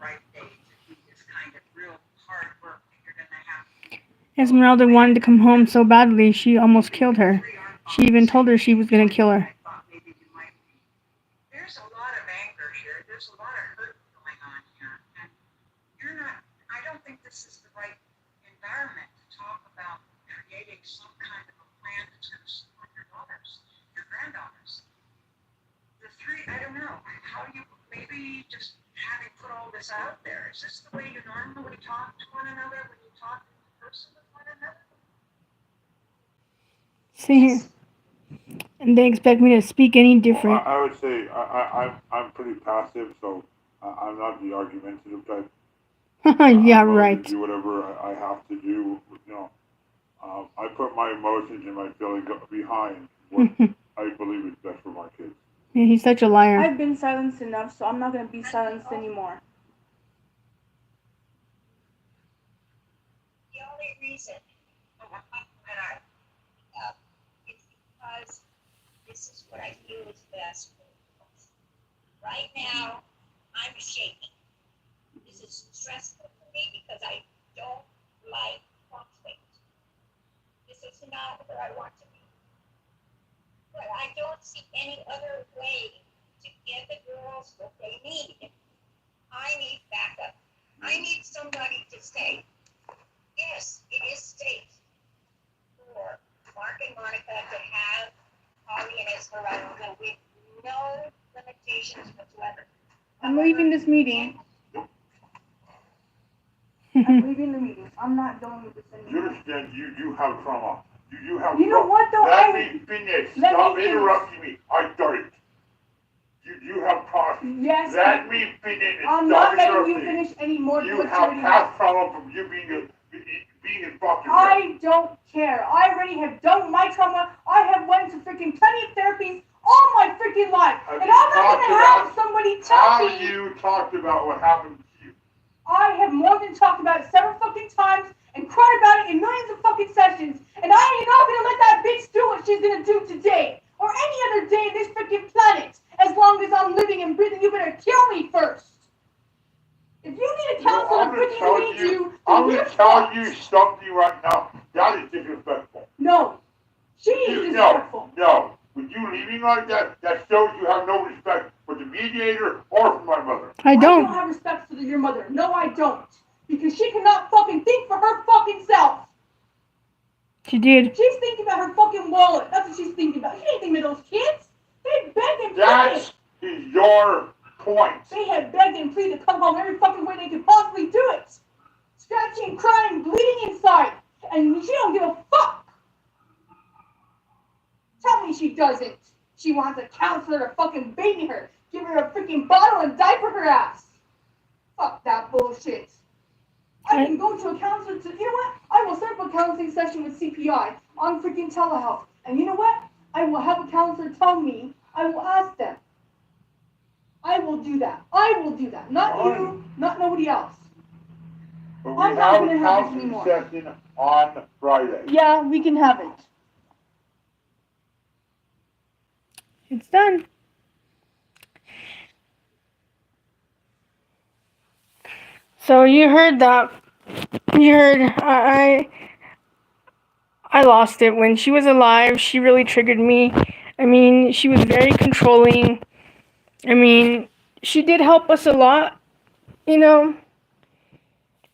Esmeralda wanted to come home so badly, she almost killed her. She even told her she was going to kill her. There's a lot of anger here. There's a lot of hurt going on here. And you're not, I don't think this is the right environment to talk about creating some kind of a plan that's going to support your daughters, your granddaughters. The three, I don't know, how do you, maybe just having put all this out there, is this the way you normally talk to one another when you talk in person with one another? See here. And they expect me to speak any different. Well, I would say I'm pretty passive, so I'm not the argumentative type. Yeah, I'm willing right. to do whatever I have to do. You know, I put my emotions and my feelings behind what I believe is best for my kids. Yeah, he's such a liar. I've been silenced enough, so I'm not going to be silenced anymore. The only reason is because this is what I feel is best for the girls. Right now, I'm shaking. This is stressful for me because I don't like conflict. This is not where I want to be. But I don't see any other way to give the girls what they need. I need backup. I need somebody mistake. Yes, it is safe for Mark and Monica to have Holly and Esmeralda with no limitations whatsoever. I'm leaving this meeting. I'm leaving the meeting. I'm not going with this You anymore. understand, you have trauma. You have You know trauma. what, though? Let me finish. Let Stop me finish. interrupting me. I started. You have trauma. Yes. Let me finish. I'm Stop not letting you interrupting me. finish anymore. You have past trauma from you being in foster care. I don't care. I already have done my trauma. I have went to freaking plenty of therapies all my freaking life. Have And you I'm not talked gonna about- have somebody tell me. Have you talked about what happened to you? I have more than talked about it several fucking times and cried about it in millions of fucking sessions. And I ain't not gonna let that bitch do what she's gonna do today. Or any other day in this freaking planet. As long as I'm living and breathing, you better kill me first. If you need a counselor to freaking lead you, I'm then gonna you're tell fucked. you something right now. That is disrespectful. No. She is disrespectful. No. With you leaving like that, that shows you have no respect for the mediator or for my mother. I don't. have respect for your mother. No, I don't. Because she cannot fucking think for her fucking self. She did. She's thinking about her fucking wallet. That's what she's thinking about. She ain't thinking about those kids. They begged and pleaded. That is your point. They had begged and pleaded to come home every fucking way they could possibly do it. Scratching, crying, bleeding inside. And she don't give a fuck. Tell me she doesn't. She wants a counselor to fucking baby her. Give her a freaking bottle and diaper her ass. Fuck that bullshit. I can go to a counselor to, you know what? I will set up a counseling session with CPI on freaking telehealth. And you know what? I will have a counselor tell me. I will ask them. I will do that. I will do that. Not you, not nobody else. But we I'm not have gonna a have this counseling anymore. session on Friday. Yeah, we can have it. It's done. So you heard that. You heard I lost it. When she was alive, she really triggered me. I mean, she was very controlling. I mean, she did help us a lot, you know.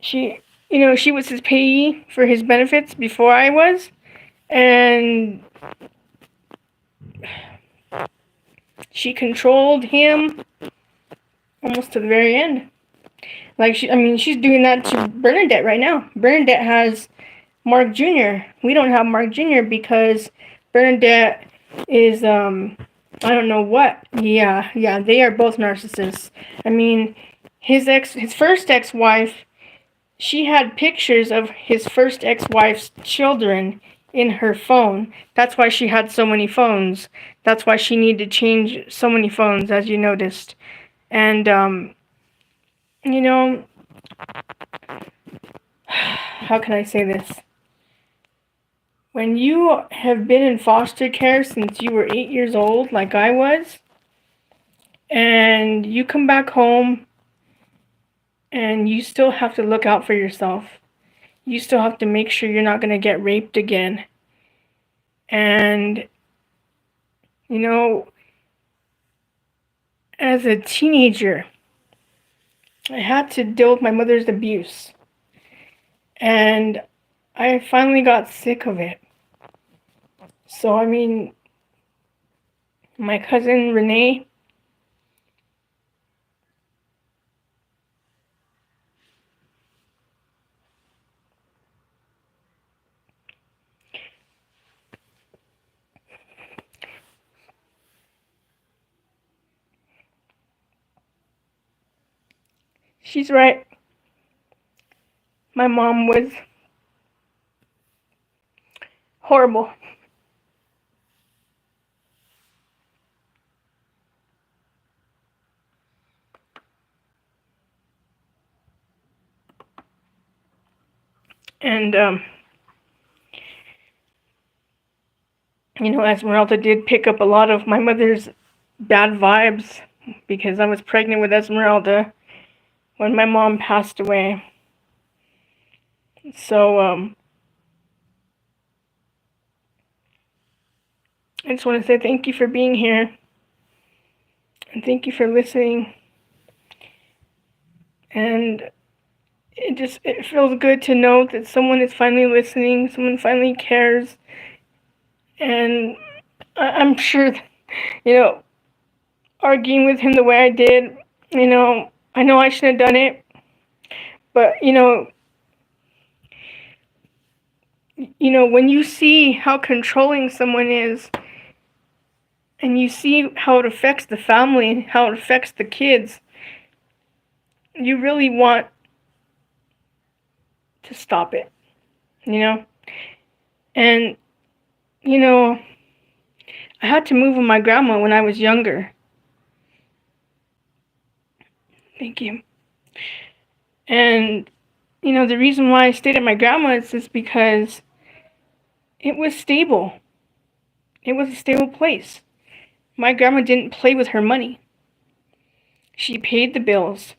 She was his payee for his benefits before I was. And she controlled him almost to the very end. Like, she's doing that to Bernadette right now. Bernadette has Mark Jr. We don't have Mark Jr. because Bernadette is, I don't know what. Yeah, they are both narcissists. I mean, his first ex-wife, she had pictures of his first ex-wife's children in her phone. That's why she had so many phones. That's why she needed to change so many phones, as you noticed. And, you know, how can I say this? When you have been in foster care since you were 8 years old, like I was, and you come back home and you still have to look out for yourself. You still have to make sure you're not going to get raped again. And, you know, as a teenager, I had to deal with my mother's abuse. And I finally got sick of it. So, I mean, my cousin Renee, she's right. My mom was horrible. And, you know, Esmeralda did pick up a lot of my mother's bad vibes because I was pregnant with Esmeralda when my mom passed away. So, I just want to say thank you for being here. And thank you for listening. And it feels good to know that someone is finally listening, someone finally cares, and I'm sure, you know, arguing with him the way I did, I know I shouldn't have done it, but when you see how controlling someone is, and you see how it affects the family, how it affects the kids, you really want to stop it, And, I had to move with my grandma when I was younger. Thank you. And, the reason why I stayed at my grandma's is because it was stable. It was a stable place. My grandma didn't play with her money. She paid the bills.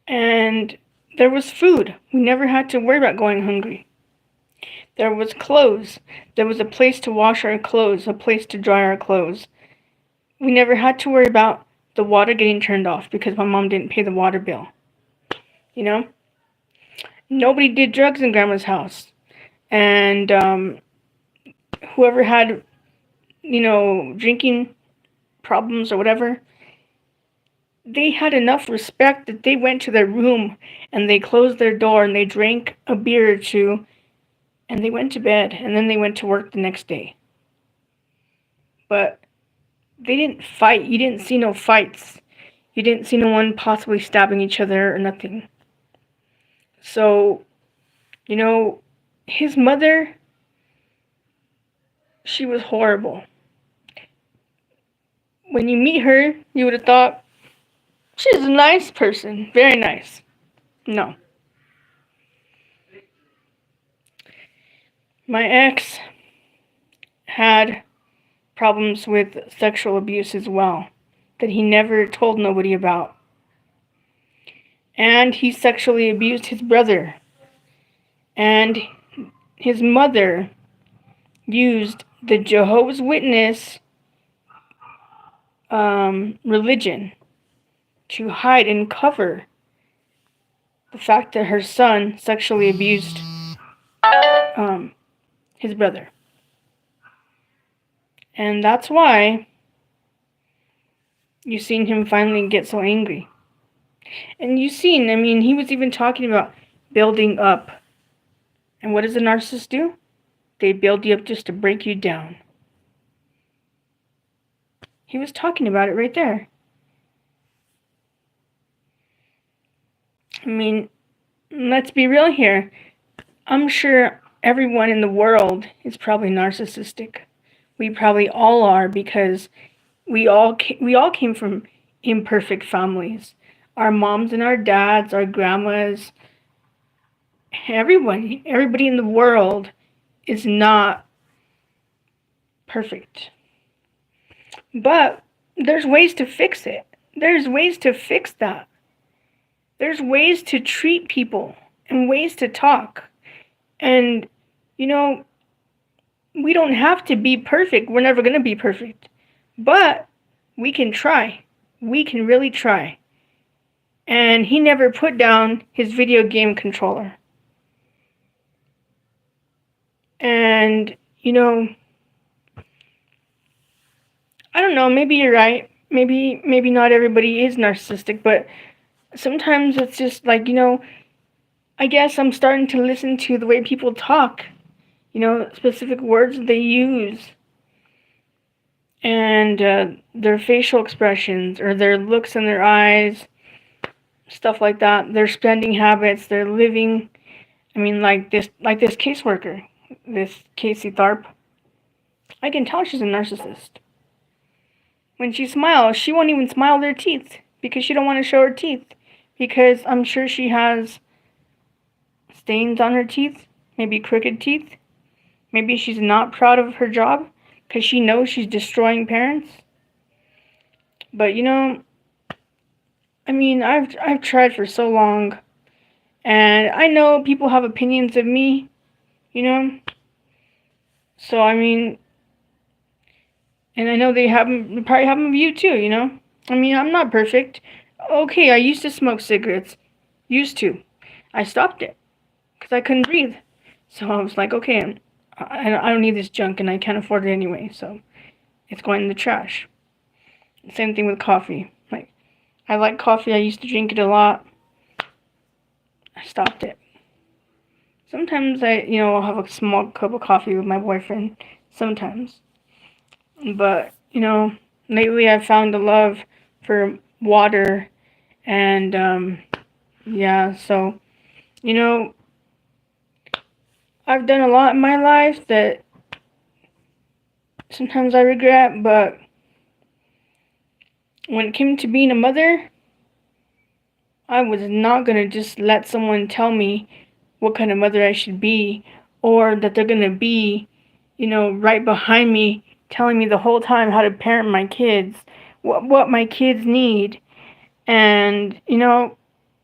And there was food. We never had to worry about going hungry. There was clothes. There was a place to wash our clothes, a place to dry our clothes. We never had to worry about the water getting turned off because my mom didn't pay the water bill. Nobody did drugs in grandma's house. And whoever had, drinking problems or whatever, they had enough respect that they went to their room and they closed their door and they drank a beer or two and they went to bed and then they went to work the next day. But they didn't fight. You didn't see no fights. You didn't see no one possibly stabbing each other or nothing. So, his mother, she was horrible. When you meet her, you would have thought, she's a nice person, very nice. No. My ex had problems with sexual abuse as well, that he never told nobody about. And he sexually abused his brother. And his mother used the Jehovah's Witness religion to hide and cover the fact that her son sexually abused his brother. And that's why you've seen him finally get so angry. And you've seen, he was even talking about building up. And what does a narcissist do? They build you up just to break you down. He was talking about it right there. Let's be real here. I'm sure everyone in the world is probably narcissistic. We probably all are because we all came from imperfect families. Our moms and our dads, our grandmas, everybody in the world is not perfect. But there's ways to fix it. There's ways to fix that. There's ways to treat people and ways to talk. And, we don't have to be perfect. We're never going to be perfect. But we can try. We can really try. And he never put down his video game controller. And, I don't know, maybe you're right. Maybe not everybody is narcissistic, but sometimes it's just like, I guess I'm starting to listen to the way people talk, specific words they use, and their facial expressions, or their looks in their eyes, stuff like that, their spending habits, their living. Like this caseworker, this Casey Tharp. I can tell she's a narcissist. When she smiles, she won't even smile with her teeth because she don't want to show her teeth. Because I'm sure she has stains on her teeth, maybe crooked teeth. Maybe she's not proud of her job because she knows she's destroying parents. But I've tried for so long, and I know people have opinions of me, So and I know they probably have them of you too, I'm not perfect. Okay, I used to smoke cigarettes. Used to. I stopped it because I couldn't breathe. So I was like, okay, I don't need this junk and I can't afford it anyway, so it's going in the trash. Same thing with coffee. Like, I like coffee, I used to drink it a lot. I stopped it. Sometimes I'll have a small cup of coffee with my boyfriend. Sometimes. But, lately I've found a love for water and, yeah, so, you know, I've done a lot in my life that sometimes I regret, but when it came to being a mother, I was not going to just let someone tell me what kind of mother I should be, or that they're going to be, right behind me, telling me the whole time how to parent my kids, what my kids need. And,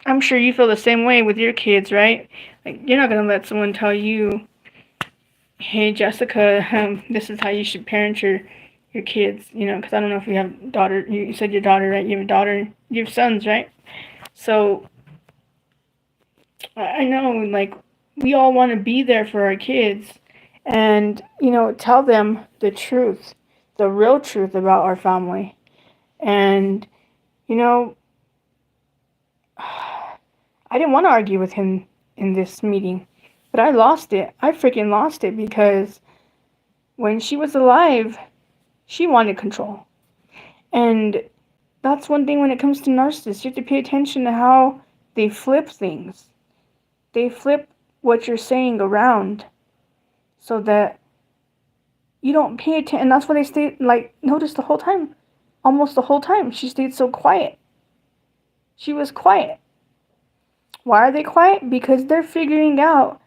I'm sure you feel the same way with your kids, right? Like, you're not going to let someone tell you, hey, Jessica, this is how you should parent your kids, because I don't know if you have daughter, you said your daughter, right? You have a daughter, you have sons, right? So, I know, like, we all want to be there for our kids and, tell them the truth, the real truth about our family. And, you know, I didn't want to argue with him in this meeting, but I lost it. I freaking lost it because when she was alive, she wanted control. And that's one thing when it comes to narcissists. You have to pay attention to how they flip things. They flip what you're saying around so that you don't pay attention. And that's why they stay, like, notice the whole time. Almost the whole time. She stayed so quiet. She was quiet. Why are they quiet? Because they're figuring out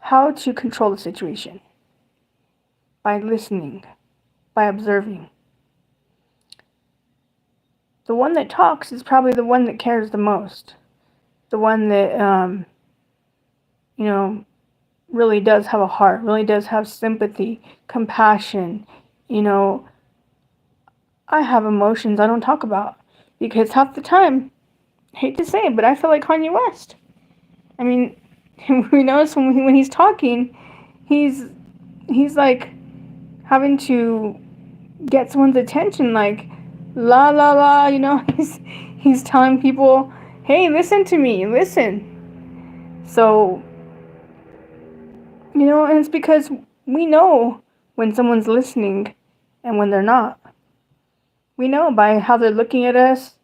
how to control the situation. By listening. By observing. The one that talks is probably the one that cares the most. The one that, really does have a heart, really does have sympathy, compassion. I have emotions I don't talk about because half the time, I hate to say it, but I feel like Kanye West. I mean, we notice when he's talking, he's like having to get someone's attention, like la la la. He's telling people, hey, listen to me, listen. So, and it's because we know when someone's listening and when they're not. We know by how they're looking at us,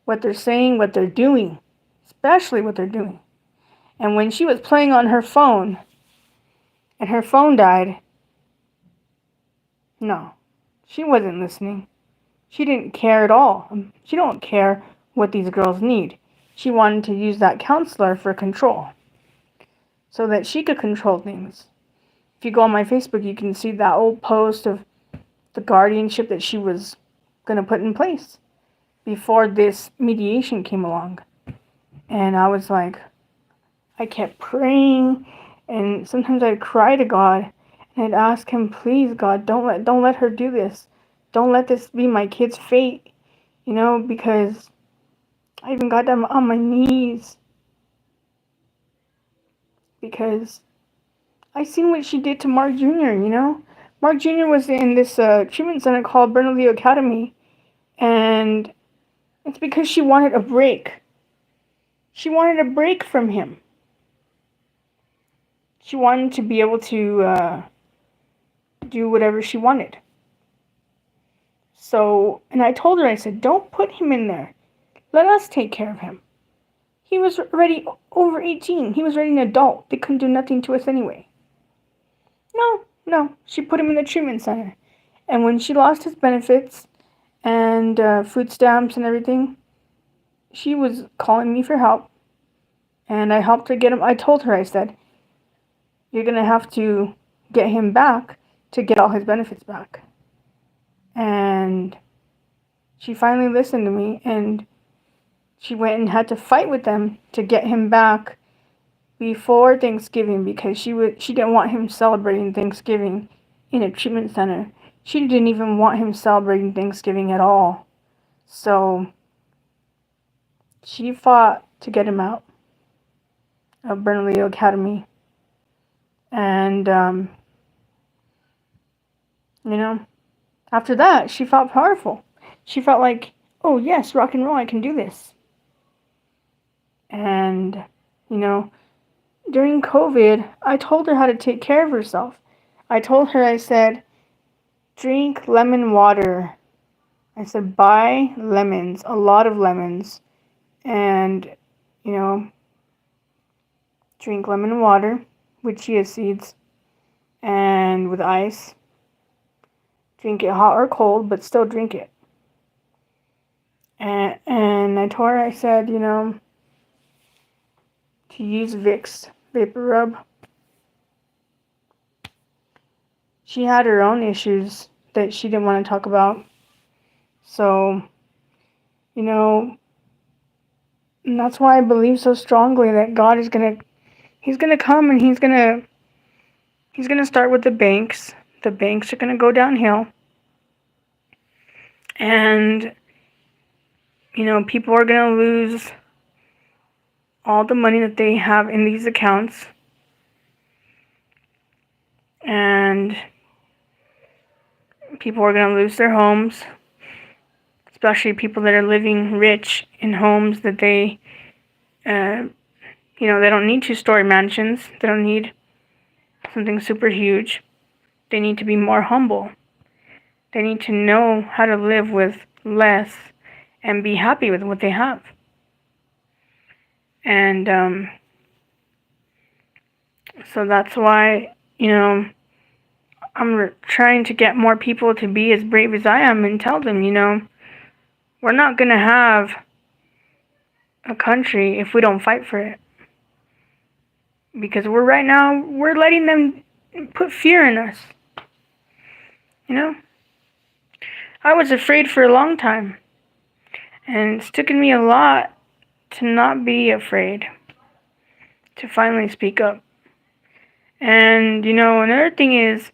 what they're saying, what they're doing, especially what they're doing. And when she was playing on her phone and her phone died, no, she wasn't listening. She didn't care at all. She don't care what these girls need. She wanted to use that counselor for control so that she could control things. If you go on my Facebook, you can see that old post of the guardianship that she was going to put in place before this mediation came along. And I was like, I kept praying, and sometimes I'd cry to God and I'd ask him, please, God, don't let her do this. Don't let this be my kid's fate, because I even got down on my knees because I seen what she did to Mark Jr., Mark Jr. was in this treatment center called Bernalillo Academy, and it's because she wanted a break. She wanted a break from him. She wanted to be able to do whatever she wanted. So, and I told her, I said, don't put him in there. Let us take care of him. He was already over 18. He was already an adult. They couldn't do nothing to us anyway. No. She put him in the treatment center. And when she lost his benefits and food stamps and everything, she was calling me for help. And I helped her get him. I told her, I said, you're going to have to get him back to get all his benefits back. And she finally listened to me, and she went and had to fight with them to get him back before Thanksgiving because she didn't want him celebrating Thanksgiving in a treatment center. She didn't even want him celebrating Thanksgiving at all. So she fought to get him out. Bernalillo Academy. And, after that, she felt powerful. She felt like, oh, yes, rock and roll, I can do this. And, during COVID, I told her how to take care of herself. I told her, I said, drink lemon water. I said, buy lemons, a lot of lemons, and, drink lemon water with chia seeds and with ice. Drink it hot or cold, but still drink it. And I told her, I said, to use Vicks Vapor Rub. She had her own issues that she didn't want to talk about. So, and that's why I believe so strongly that God is He's gonna come and He's gonna start with the banks. The banks are gonna go downhill. And, people are gonna lose all the money that they have in these accounts. And people are going to lose their homes, especially people that are living rich in homes that they don't need 2-story mansions. They don't need something super huge. They need to be more humble. They need to know how to live with less and be happy with what they have. And so that's why, I'm trying to get more people to be as brave as I am and tell them, we're not going to have a country if we don't fight for it. Because we're letting them put fear in us. I was afraid for a long time. And it's taken me a lot to not be afraid. To finally speak up. And, another thing is,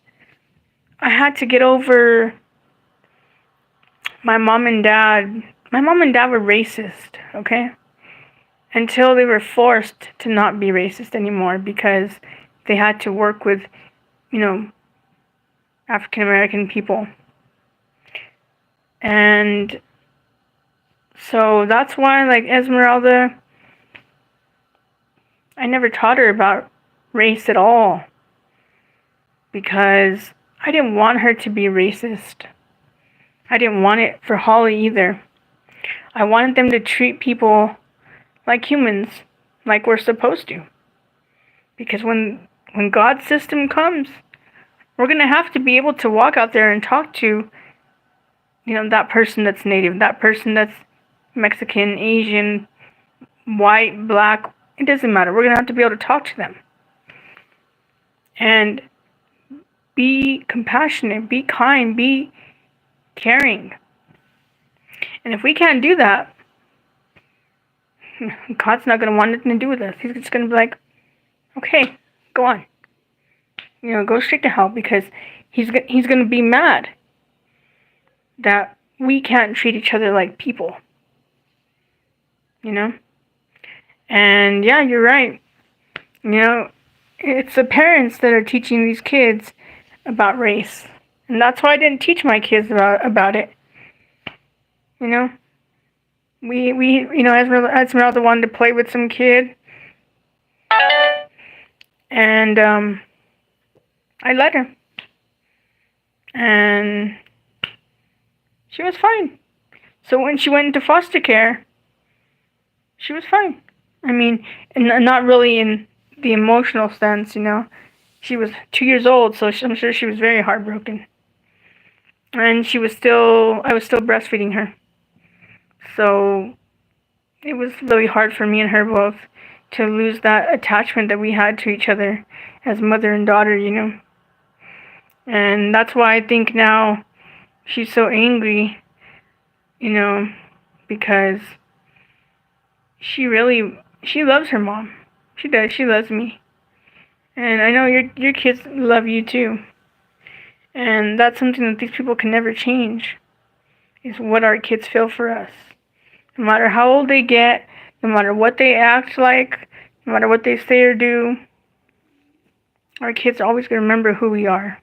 I had to get over my mom and dad. My mom and dad were racist, okay? Until they were forced to not be racist anymore because they had to work with, African American people. And so that's why, like, Esmeralda, I never taught her about race at all. Because I didn't want her to be racist. I didn't want it for Holly either. I wanted them to treat people like humans, like we're supposed to. Because when God's system comes, we're going to have to be able to walk out there and talk to, that person that's Native, that person that's Mexican, Asian, white, black. It doesn't matter. We're going to have to be able to talk to them. And be compassionate, be kind, be caring. And if we can't do that, God's not going to want nothing to do with us. He's just going to be like, okay, go on. Go straight to hell, because he's going to be mad that we can't treat each other like people. And yeah, you're right. It's the parents that are teaching these kids about race. And that's why I didn't teach my kids about it. Esmeralda wanted to play with some kid. And I let her. And she was fine. So when she went into foster care, she was fine. I mean, not really in the emotional sense, She was 2 years old, so I'm sure she was very heartbroken. And I was still breastfeeding her. So it was really hard for me and her both to lose that attachment that we had to each other as mother and daughter, And that's why I think now she's so angry, because she loves her mom. She does. She loves me. And I know your kids love you too. And that's something that these people can never change, is what our kids feel for us. No matter how old they get, no matter what they act like, No matter what they say or do, our kids are always going to remember who we are.